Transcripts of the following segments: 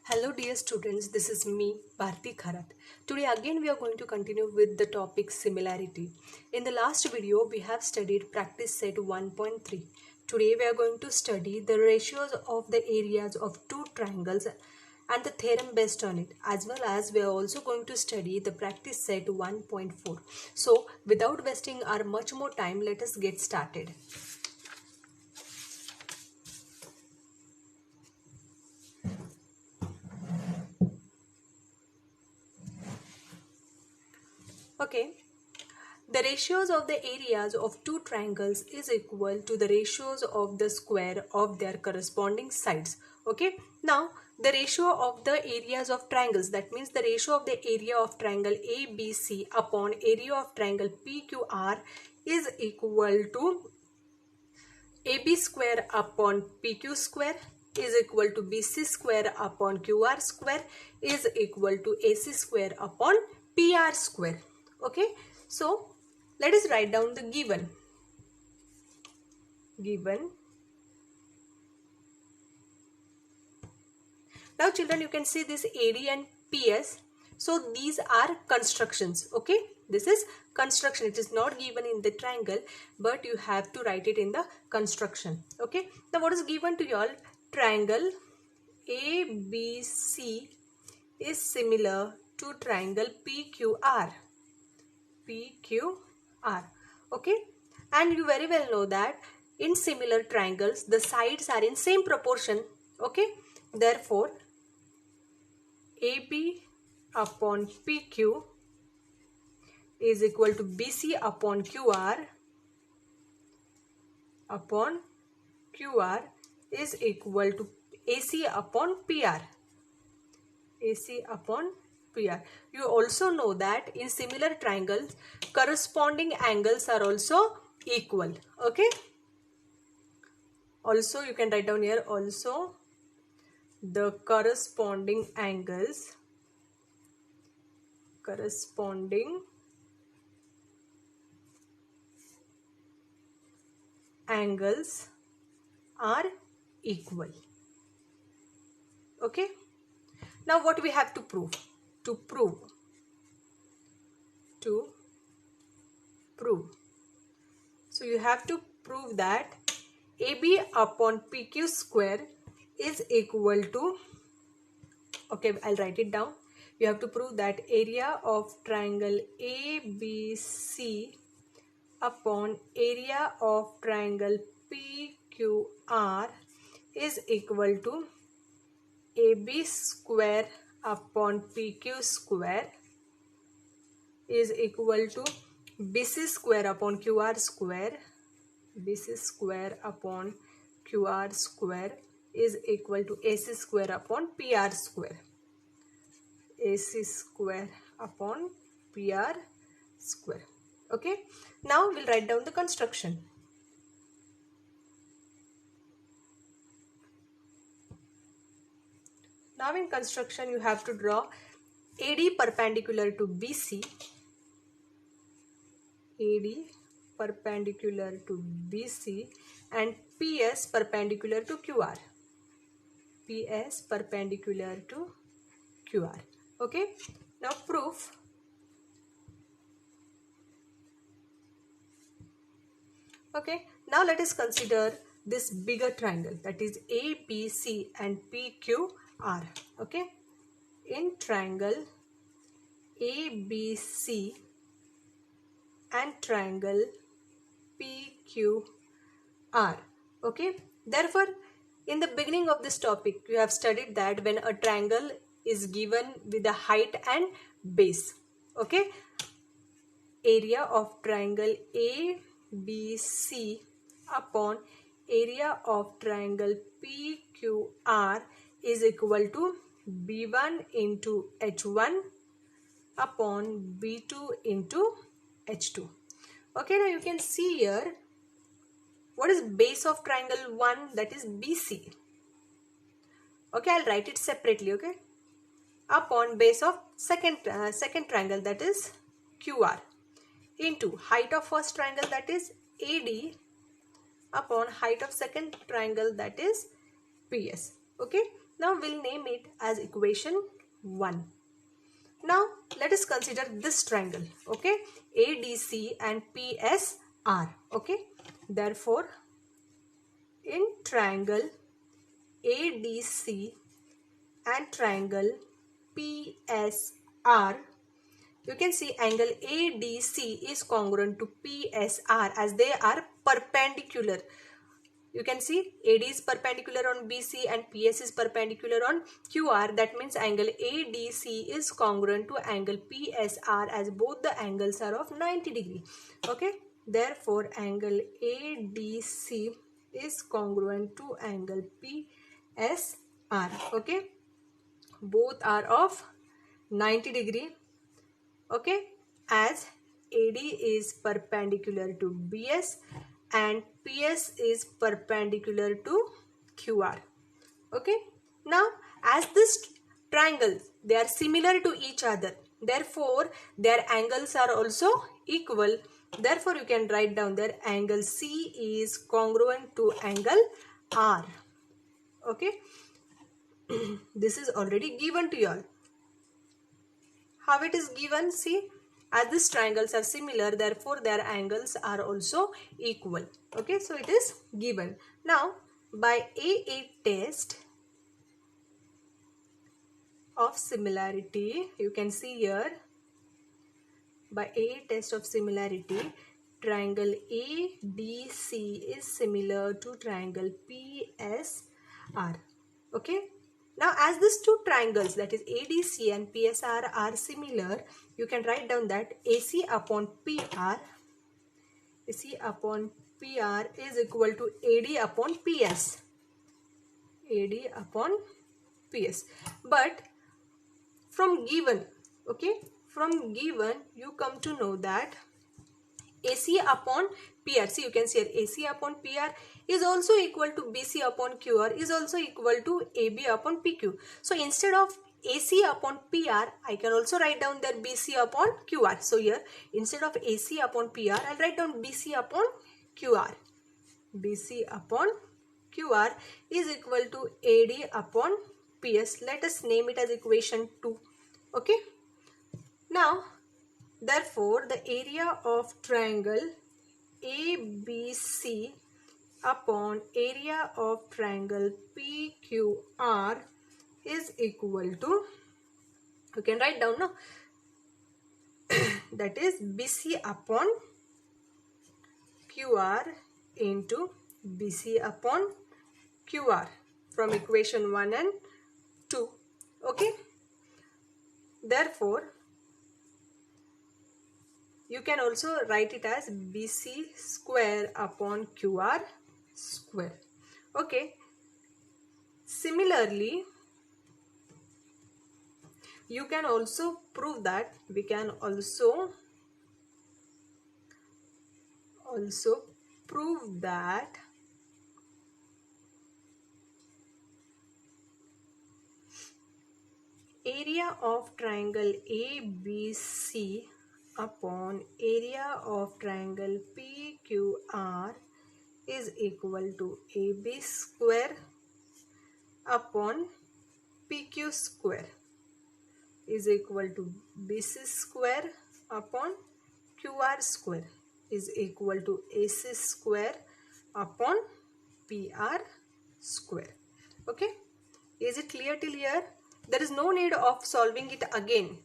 Hello dear students, this is me Bharti Kharat. Today again we are going to continue with the topic similarity. In the last video we have studied practice set 1.3. Today we are going to study the ratios of the areas of two triangles and the theorem based on it, as well as we are also going to study the practice set 1.4. So without wasting our much more time, let us get started. Okay. The ratios of the areas of two triangles is equal to the ratios of the square of their corresponding sides. Okay. Now, the ratio of the areas of triangles, that means the ratio of the area of triangle ABC upon area of triangle PQR is equal to AB square upon PQ square is equal to BC square upon QR square is equal to AC square upon PR square. Okay. So, let us write down the given. Now children, you can see this AD and PS. So these are constructions. Okay. This is construction. It is not given in the triangle, but you have to write it in the construction. Okay. Now what is given to you all? Triangle ABC is similar to triangle PQR. Okay, and you very well know that in similar triangles the sides are in same proportion. Okay, therefore AB upon PQ is equal to BC upon QR is equal to AC upon PR. You also know that in similar triangles corresponding angles are also equal. Okay. Also you can write down here also the corresponding angles are equal. Okay. Now what we have to prove? To prove. So you have to prove that AB upon PQ square is equal to, okay, I'll write it down. You have to prove that area of triangle ABC upon area of triangle PQR is equal to AB square upon PQ square is equal to BC square upon QR square. BC square upon QR square is equal to AC square upon PR square. AC square upon PR square. Okay. Now we'll write down the construction. Now in construction you have to draw AD perpendicular to BC. AD perpendicular to BC and PS perpendicular to QR. PS perpendicular to QR. Okay. Now proof. Okay. Now let us consider this bigger triangle, that is ABC and PQR. Okay. In triangle ABC and triangle PQR. Okay. Therefore, in the beginning of this topic, you have studied that when a triangle is given with a height and base. Okay. Area of triangle ABC upon area of triangle PQR is equal to B1 into H1 upon B2 into H2. Okay, now you can see here what is base of triangle 1, that is BC. Okay, I'll write it separately. Okay, upon base of second triangle, that is QR, into height of first triangle, that is AD, upon height of second triangle, that is PS. Okay, Now we'll name it as equation 1. Now let us consider this triangle, okay, ADC and PSR, okay. Therefore, in triangle ADC and triangle PSR, you can see angle ADC is congruent to PSR as they are perpendicular. You can see AD is perpendicular on BC and PS is perpendicular on QR. That means angle ADC is congruent to angle PSR as both the angles are of 90 degree. Okay. Therefore, angle ADC is congruent to angle PSR. Okay. Both are of 90 degree. Okay. As AD is perpendicular to BS and PS is perpendicular to QR. Okay. Now, as this triangles, they are similar to each other. Therefore, their angles are also equal. Therefore, you can write down their angle C is congruent to angle R. Okay. This is already given to you all. How it is given? See, as these triangles are similar, therefore their angles are also equal. Okay, so it is given. Now, by a test of similarity, you can see here, by a test of similarity, triangle ADC is similar to triangle PSR. Okay. Now, as these two triangles, that is ADC and PSR, are similar, you can write down that AC upon PR is equal to AD upon PS. AD upon PS. But from given, okay, from given, you come to know that AC upon PR, see, you can see here, AC upon PR is also equal to BC upon QR is also equal to AB upon PQ. So instead of AC upon PR, I can also write down that BC upon QR. So here, instead of AC upon PR, I'll write down BC upon QR. BC upon QR is equal to AD upon PS. Let us name it as equation 2. Okay. Now, therefore, the area of triangle ABC upon area of triangle PQR is equal to, you can write down now, that is BC upon QR into BC upon QR from equation 1 and 2. Okay. Therefore, you can also write it as BC square upon QR square. Okay. Similarly, you can also prove that, we can also prove that area of triangle ABC upon area of triangle PQR is equal to AB square upon PQ square is equal to BC square upon QR square is equal to AC square upon PR square. Okay. Is it clear till here? There is no need of solving it again.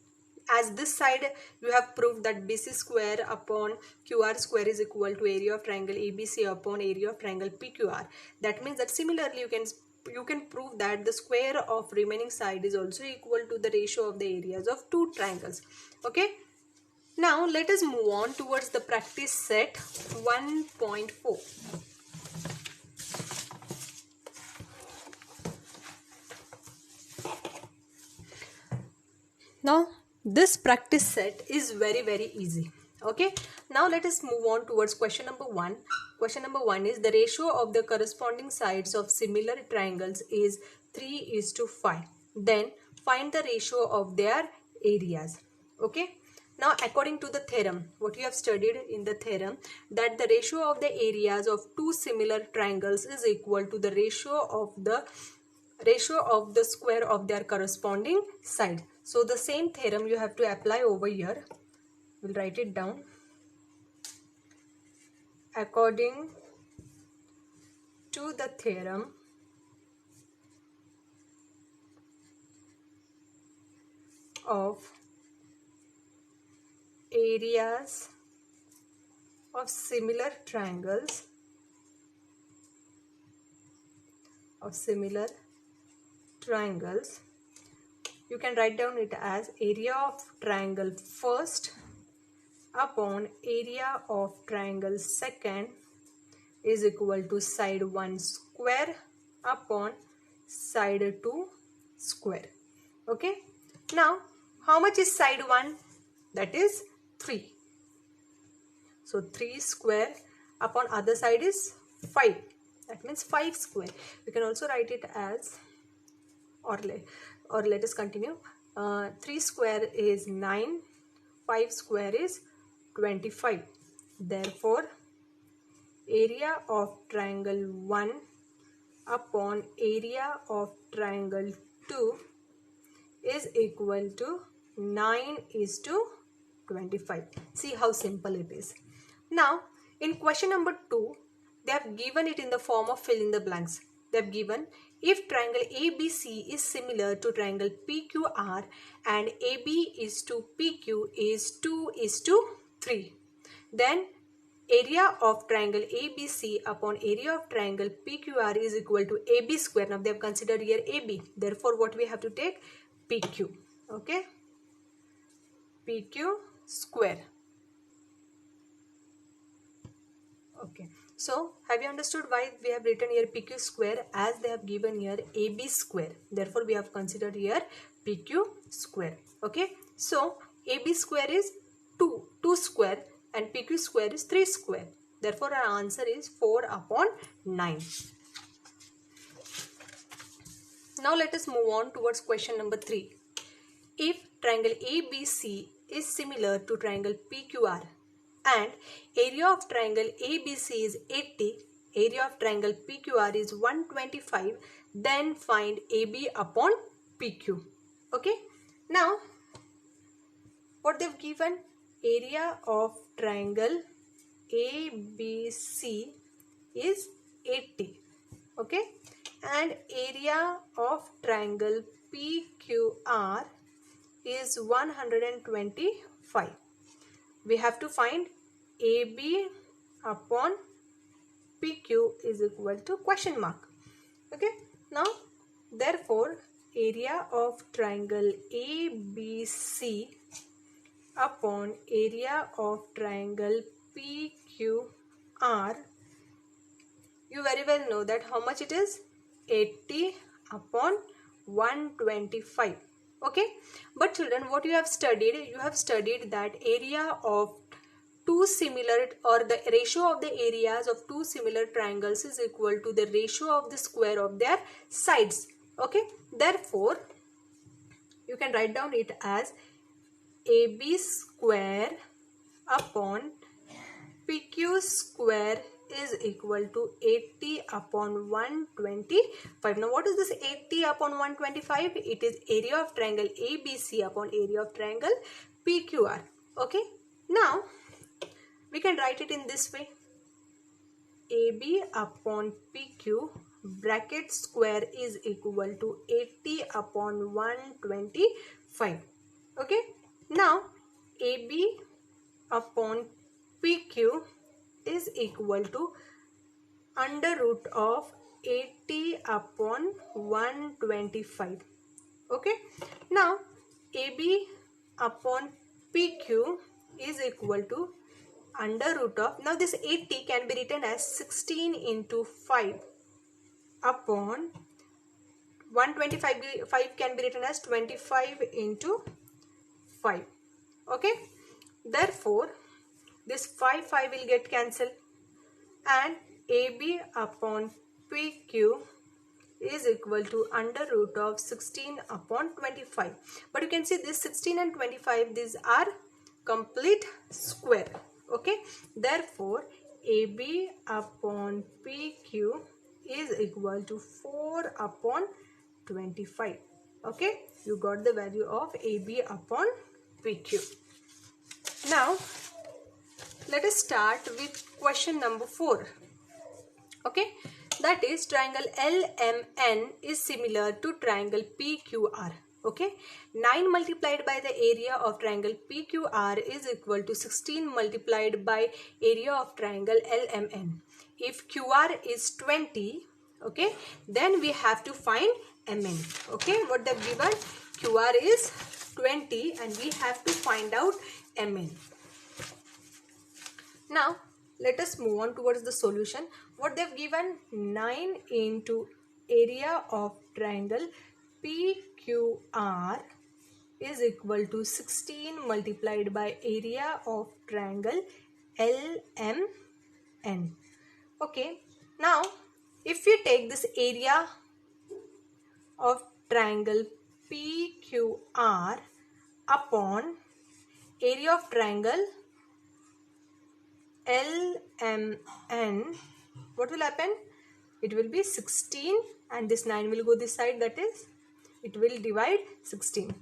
As this side you have proved that BC square upon QR square is equal to area of triangle ABC upon area of triangle PQR. That means that similarly you can prove that the square of remaining side is also equal to the ratio of the areas of two triangles. Okay. Now let us move on towards the practice set 1.4. Now this practice set is very easy. Okay. Now let us move on towards question number 1. Question number 1 is the ratio of the corresponding sides of similar triangles is 3:5. Then find the ratio of their areas. Okay. Now according to the theorem, what you have studied in the theorem, that the ratio of the areas of two similar triangles is equal to the ratio of the ratio of the square of their corresponding side. So the same theorem you have to apply over here. We'll write it down. According to the theorem of areas of similar triangles, you can write down it as area of triangle first upon area of triangle second is equal to side 1 square upon side 2 square. Okay. Now, how much is side 1? That is 3. So 3 square upon other side is 5. That means 5 square. We can also write it as, or let us continue. 3 square is 9. 5 square is 25. Therefore, area of triangle 1 upon area of triangle 2 is equal to 9:25. See how simple it is. Now, in question number 2, they have given it in the form of fill in the blanks. They have given if triangle ABC is similar to triangle PQR and AB is to PQ is 2:3, then area of triangle ABC upon area of triangle PQR is equal to AB square. Now they have considered here AB. Therefore, what we have to take? PQ. Okay. PQ square. Okay. So, have you understood why we have written here PQ square? As they have given here AB square. Therefore, we have considered here PQ square. Okay. So, AB square is 2 square and PQ square is 3 square. Therefore, our answer is 4/9. Now, let us move on towards question number 3. If triangle ABC is similar to triangle PQR and area of triangle ABC is 80, area of triangle PQR is 125, then find AB upon PQ. Okay. Now, what they've given? Area of triangle ABC is 80. Okay. And area of triangle PQR is 125. We have to find AB upon PQ is equal to question mark. Okay. Now, therefore, area of triangle ABC upon area of triangle PQR, you very well know that how much it is? 80 upon 125. Okay. But children, what you have studied? You have studied that area of two similar, or the ratio of the areas of two similar triangles is equal to the ratio of the square of their sides. Okay. Therefore, you can write down it as AB square upon PQ square is equal to 80 upon 125. Now, what is this 80 upon 125? It is area of triangle ABC upon area of triangle PQR. Okay. Now, we can write it in this way. AB upon PQ bracket square is equal to 80 upon 125. Okay. Now, AB upon PQ is equal to under root of 80 upon 125. Okay. Now, AB upon PQ is equal to under root of, now this 80 can be written as 16 into 5 upon 125, 5 can be written as 25 into 5. Okay. Therefore, this 5 will get cancelled and AB upon PQ is equal to under root of 16 upon 25. But you can see this 16 and 25, these are complete square. Okay. Therefore, AB upon PQ is equal to 4 upon 25. Okay, you got the value of AB upon PQ. Now let us start with question number 4. Okay, that is triangle LMN is similar to triangle PQR. Okay, 9 multiplied by the area of triangle PQR is equal to 16 multiplied by area of triangle LMN. If QR is 20, okay, then we have to find MN. Okay, what they've given, QR is 20 and we have to find out MN. Now let us move on towards the solution. What they've given, 9 into area of triangle PQR is equal to 16 multiplied by area of triangle LMN. Okay, now if we take this area of triangle PQR upon area of triangle LMN, what will happen? It will be 16 and this 9 will go this side, that is it will divide 16.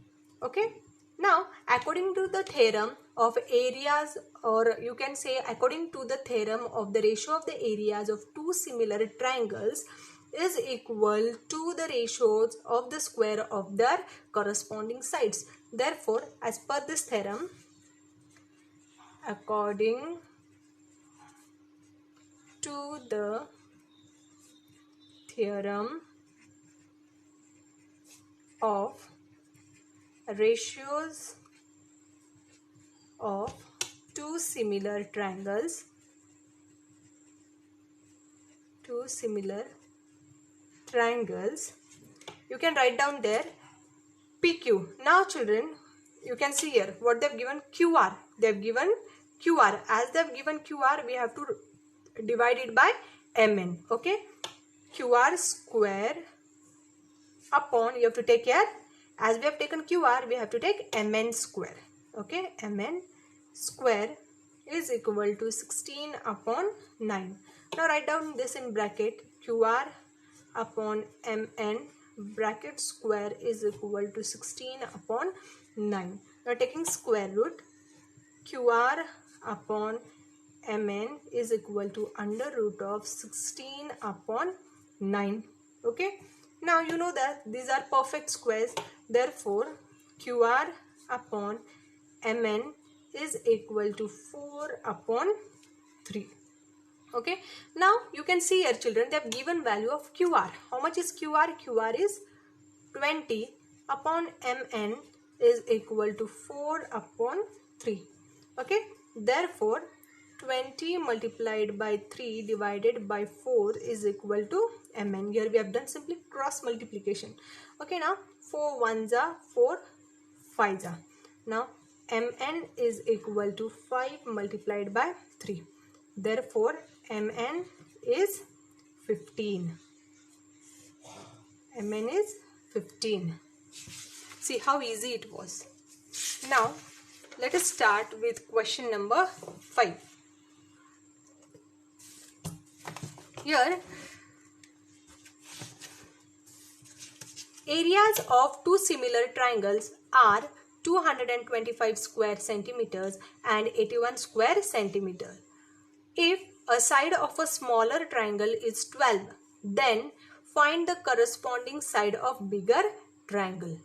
Okay, now according to the theorem of areas, or you can say according to the theorem of the ratio of the areas of two similar triangles is equal to the ratios of the square of their corresponding sides. Therefore, as per this theorem, according to the theorem of ratios of two similar triangles, you can write down there PQ. Now children, you can see here what they've given, QR. They've given QR. As they've given QR, we have to divide it by MN. Okay, QR square upon, you have to take here, as we have taken QR, we have to take MN square. Okay, MN square is equal to 16 upon 9. Now write down this in bracket, QR upon MN bracket square is equal to 16 upon 9. Now taking square root, QR upon MN is equal to under root of 16 upon 9. Okay, now you know that these are perfect squares, therefore QR upon MN is equal to 4 upon 3. Okay, now you can see here children, they have given value of QR. How much is QR? QR is 20 upon MN is equal to 4 upon 3. Okay, therefore 20 multiplied by 3 divided by 4 is equal to MN. Here we have done simply cross multiplication. Okay, now 4 ones are 4 5s are. Now MN is equal to 5 multiplied by 3. Therefore MN is 15. MN is 15. See how easy it was. Now let us start with question number 5. Here, areas of two similar triangles are 225 square centimeters and 81 square centimeter. If a side of a smaller triangle is 12, then find the corresponding side of bigger triangle.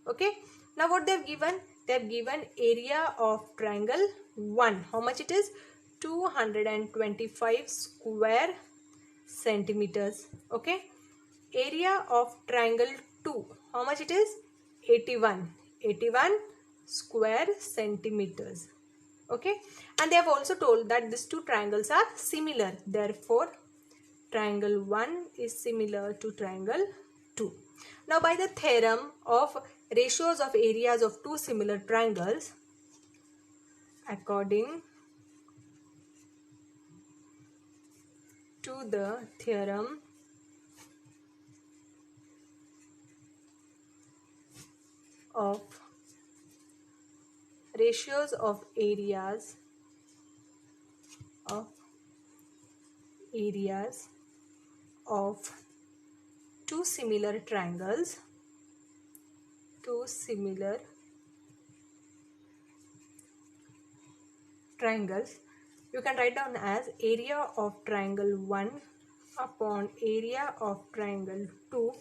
Okay, now what they have given? They have given area of triangle 1. How much it is? 225 square centimeters. Okay, area of triangle 2, how much it is? 81 square centimeters. Okay, and they have also told that these two triangles are similar, therefore triangle 1 is similar to triangle 2. Now by the theorem of ratios of areas of two similar triangles, according to the theorem of ratios of areas of two similar triangles, two similar triangles, you can write down as area of triangle 1 upon area of triangle 2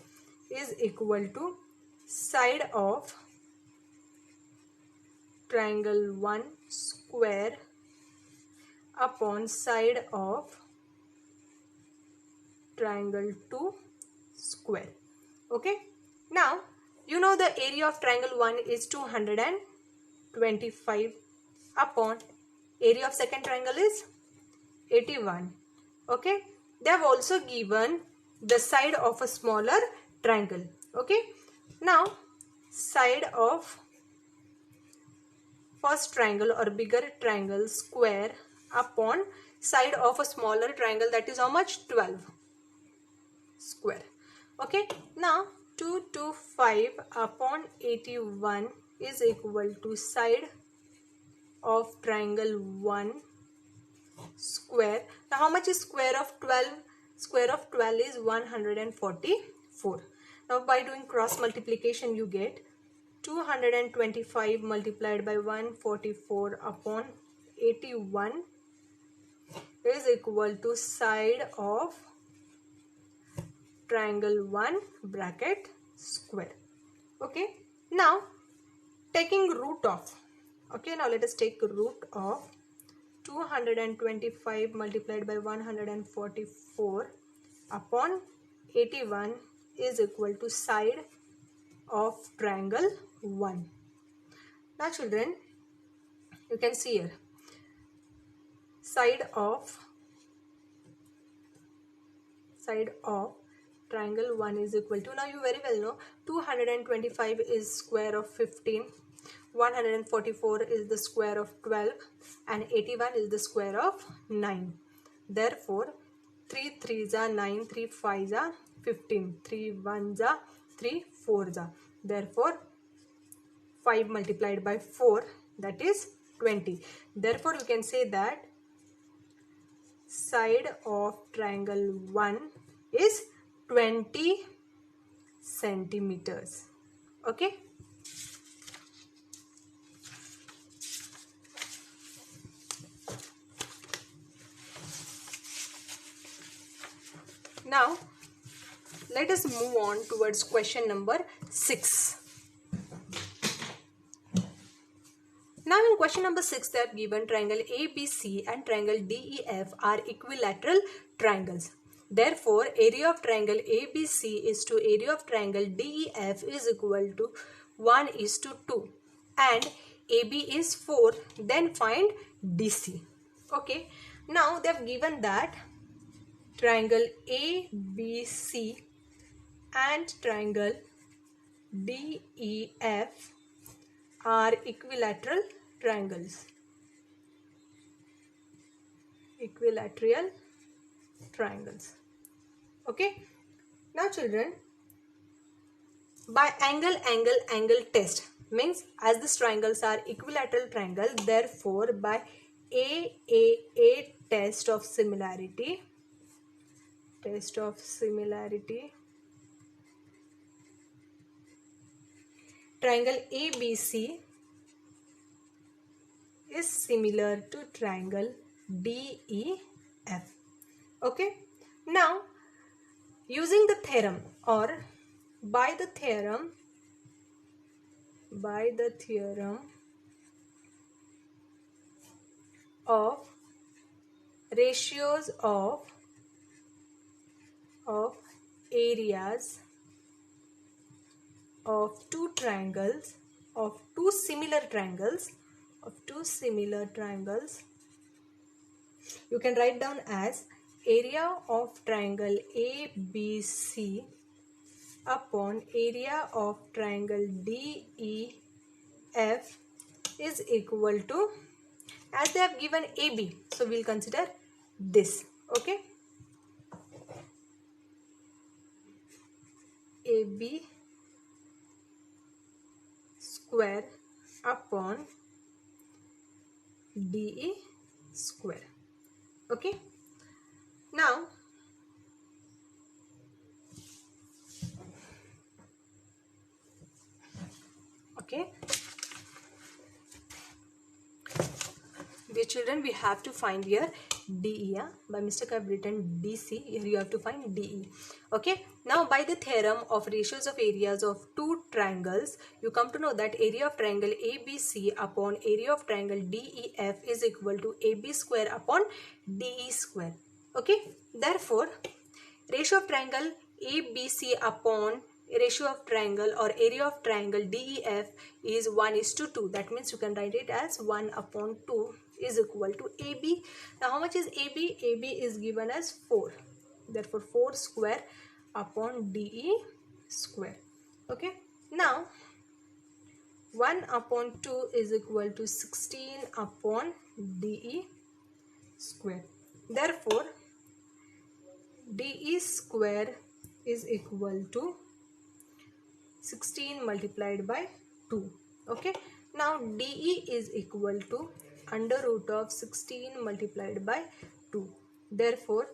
is equal to side of triangle 1 square upon side of triangle 2 square. Okay, now you know the area of triangle 1 is 225 upon area of second triangle is 81. Okay, they have also given the side of a smaller triangle. Okay, now side of first triangle or bigger triangle square upon side of a smaller triangle, that is how much? 12 square. Okay, now 225 upon 81 is equal to side of triangle 1 square. Now how much is square of 12? Square of 12 is 144. Now by doing cross multiplication you get 225 multiplied by 144 upon 81 is equal to side of triangle 1 bracket square. Okay, now taking root of, okay, now let us take root of 225 multiplied by 144 upon 81 is equal to side of triangle 1. Now children, you can see here side of triangle 1 is equal to, now you very well know 225 is square of 15, 144 is the square of 12 and 81 is the square of 9. Therefore 3 3s are 9, 3 5s are 15, 3 1s are 3 4s are. Therefore 5 multiplied by 4, that is 20. Therefore you can say that side of triangle 1 is 20 centimeters. Okay. Now let us move on towards question number 6. Now in question number 6 they have given triangle ABC and triangle DEF are equilateral triangles. Therefore area of triangle ABC is to area of triangle DEF is equal to 1:2 and AB is 4. Then find DC. Okay, now they have given that triangle ABC and triangle DEF are equilateral triangles. Equilateral triangles. Okay. Now children, by angle test means as these triangles are equilateral triangle, therefore by a test of similarity, triangle ABC is similar to triangle DEF. Okay. Now using the theorem or by the theorem of ratios of areas of two similar triangles, you can write down as area of triangle ABC upon area of triangle DEF is equal to, as they have given AB, so we'll consider this. Okay, AB square upon DE square. Okay, now children, we have to find here DE. By mistake I have written DC. Here you have to find DE. Okay. Now by the theorem of ratios of areas of two triangles, you come to know that area of triangle ABC upon area of triangle DEF is equal to AB square upon DE square. Okay. Therefore, ratio of triangle ABC upon ratio of triangle or area of triangle DEF is 1:2. That means you can write it as 1/2 is equal to AB. Now how much is AB? AB is given as 4. Therefore 4 square upon DE square. Okay. Now 1/2 is equal to 16 upon DE square. Therefore DE square is equal to 16 multiplied by 2. Okay. Now DE is equal to under root of 16 multiplied by 2. Therefore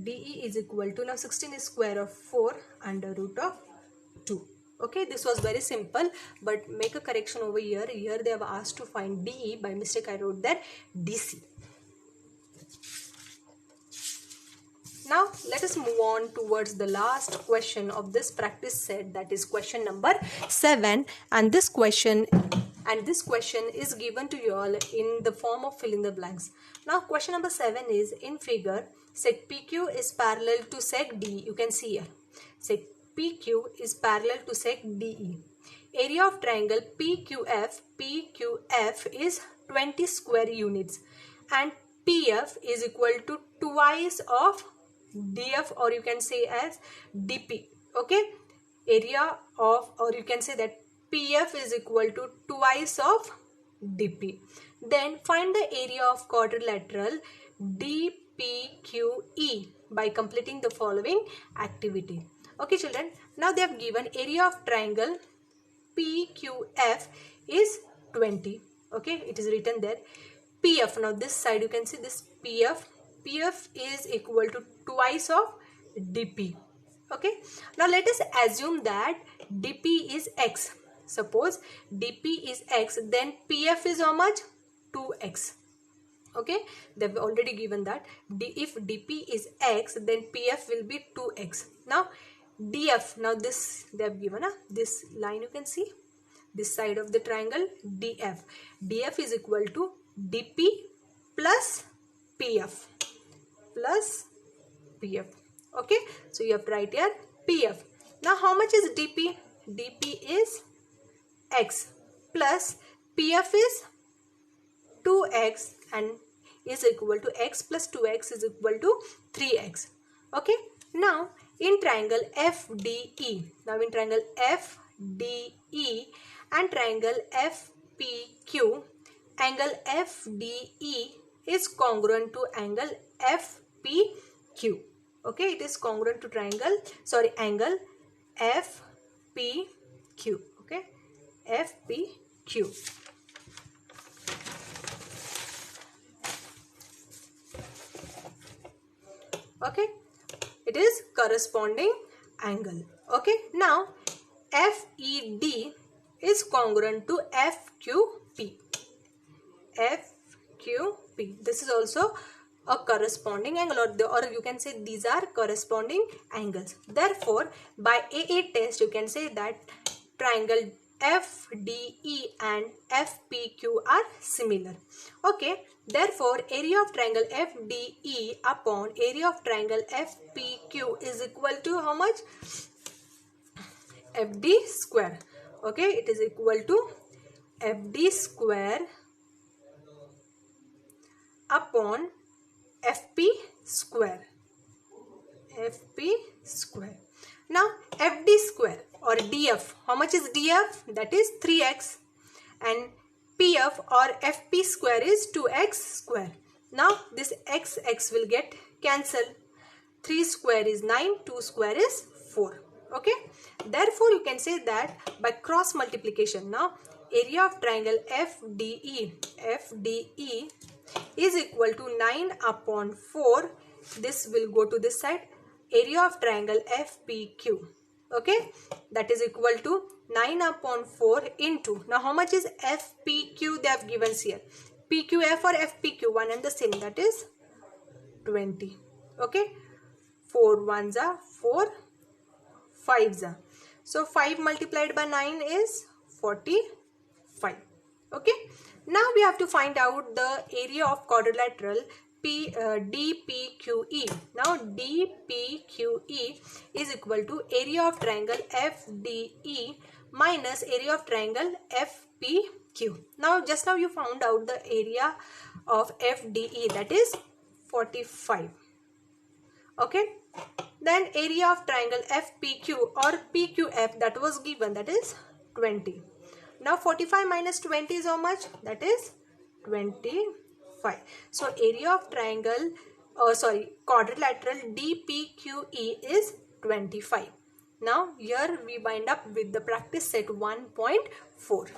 DE is equal to, now 16 is square of 4 under root of 2. Okay, this was very simple, but make a correction over here. Here they have asked to find DE. By mistake I wrote that DC. Now let us move on towards the last question of this practice set, that is question number 7, and this question is given to you all in the form of fill in the blanks. Now question number 7 is, in figure sec PQ is parallel to sec DE. You can see here sec PQ is parallel to sec DE. Area of triangle PQF is 20 square units and PF is equal to twice of DF, or you can say as DP. Okay, area of, or you can say that PF is equal to twice of DP. Then find the area of quadrilateral DPQE by completing the following activity. Okay children, now they have given area of triangle PQF is 20. Okay, it is written there. PF, now this side you can see this PF is equal to twice of DP. Okay, now let us assume that DP is X. Suppose DP is X, then PF is how much? 2X. Okay, they've already given that. If DP is X, then PF will be 2X. Now DF, now this they have given this line, you can see this side of the triangle DF. DF is equal to DP plus PF. Okay, so you have to write here PF. Now how much is DP? DP is X plus PF is 2X and is equal to X plus 2X is equal to 3X. Okay, now in triangle FDE, and triangle FPQ, angle FDE is congruent to angle FPQ. Okay, it is congruent to angle FPQ. Okay, FPQ. Okay, it is corresponding angle. Okay, now FED is congruent to FQP. This is also a corresponding angle, or you can say these are corresponding angles. Therefore, by AA test, you can say that triangle FDE and FPQ are similar. Okay, therefore, area of triangle FDE upon area of triangle FPQ is equal to how much? FD square. Okay, it is equal to FD square upon FP square. Now FD square or DF, how much is DF? That is 3X, and PF or FP square is 2X square. Now this X will get cancelled. 3 square is 9, 2 square is 4. Okay, therefore you can say that by cross multiplication, now area of triangle FDE is equal to 9 upon 4. This will go to this side. Area of triangle FPQ, okay, that is equal to 9 upon 4 into, now how much is FPQ they have given here? PQF or FPQ, one and the same, that is 20. Okay, 4 ones are 4, 5s are. So 5 multiplied by 9 is 45. Okay, now we have to find out the area of quadrilateral DPQE. Now DPQE is equal to area of triangle FDE minus area of triangle FPQ. Now just now you found out the area of FDE, that is 45. Okay, then area of triangle FPQ or PQF, that was given, that is 20. Now 45 minus 20 is how much? That is 25. So area of triangle, quadrilateral DPQE is 25. Now here we wind up with the practice set 1.4.